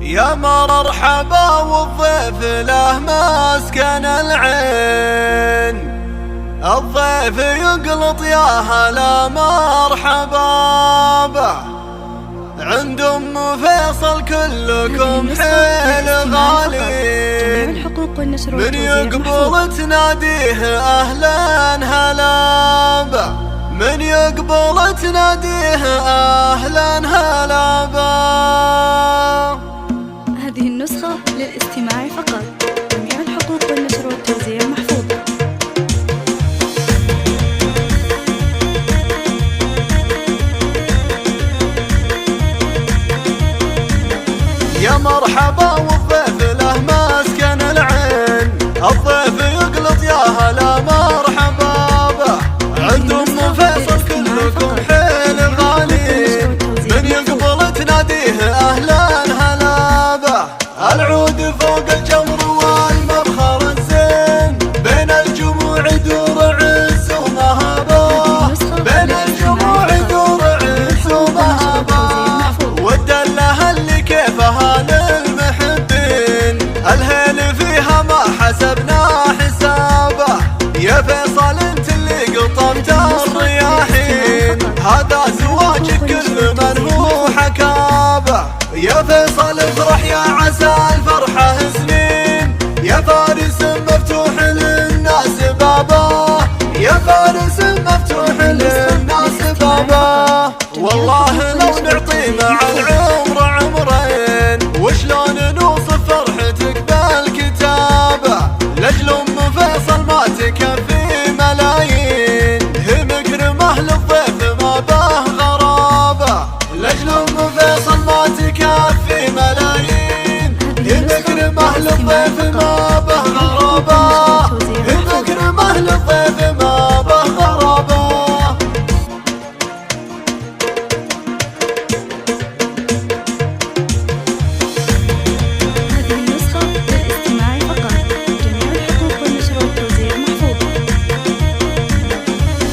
يا مرحبا والضيف له مسكن العين، الضيف يقلط يا هلا مرحبا به، عند ام فيصل كلكم حيل غالين، من يقبل تناديه اهلا هلا به، من يقبل تناديه اهلا هلا به. هذه النسخة للاستماع فقط، جميع الحقوق والنشر والتوزيع محفوظة. يا مرحبا والضيف له مسكن العين، الضيف يقلط يا هلا مرحبا به، عند ام فيصل كلكم حيل غالين، من يقبل تناديه اهلا هلا به، العود فوق الجمر والمبخر الزين، بين الجموع يدور عز ومهابه، بين الجموع يدور عز ومهابه، والدله اللي كيفها للمحبين، الهيل فيها ما حسبنا حسابه، يا فيصل انت اللي قطمت الرياحين، هذا زواجك كل من هو حكابه، يا فيصل افرح يا عسى الفرحة سنين، يا فارس مفتوح للناس بابه، يا فارس مفتوح للناس بابه، والله لو نعطي مع العمر عمرين، وشلون نوصف فرحتك بالكتابة، لاجل ام فيصل ما تكفي ملايين، هي مكرمه للضيف ما به غرابة، لاجل ام فيصل ما تكفي ملايين، هي مكرمه للضيف ما به غرابة، هي مكرمه للضيف ما به غرابة.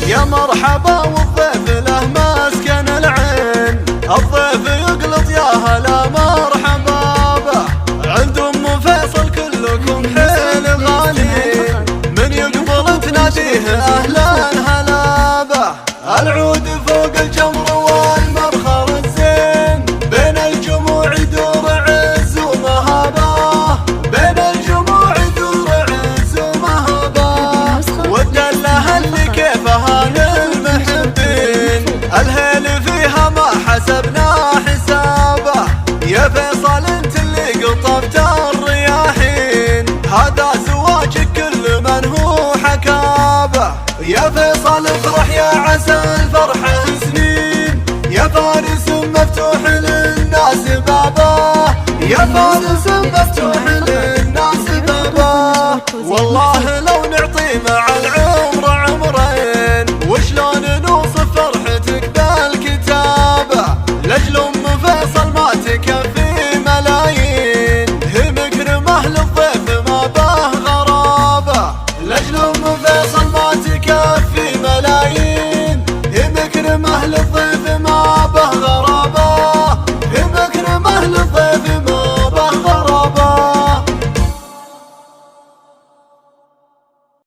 يا مرحبا والضيف له مسكن العين، الضيف يقلط يا هلا مرحبا به، عند ام فيصل كلكم حيل غالين، من يقبل تناديه اهلا هلا به، العود فوق الجمر والمبخر الزين، بين الجموع يدور عز ومهابه، بين الجموع يدور عز ومهابه، والدله اللي كيفها للمحبين، الهيل فيها ما حسبنا حسابه، يا فيصل انت اللي قطفت الرياحين، هذا زواجك كل من هو حكابه، يا فيصل افرح يا عسى الفرحة سنين، يا فارس مفتوح للناس بابه، يا فارس مفتوح للناس بابه، والله لو نعطي مع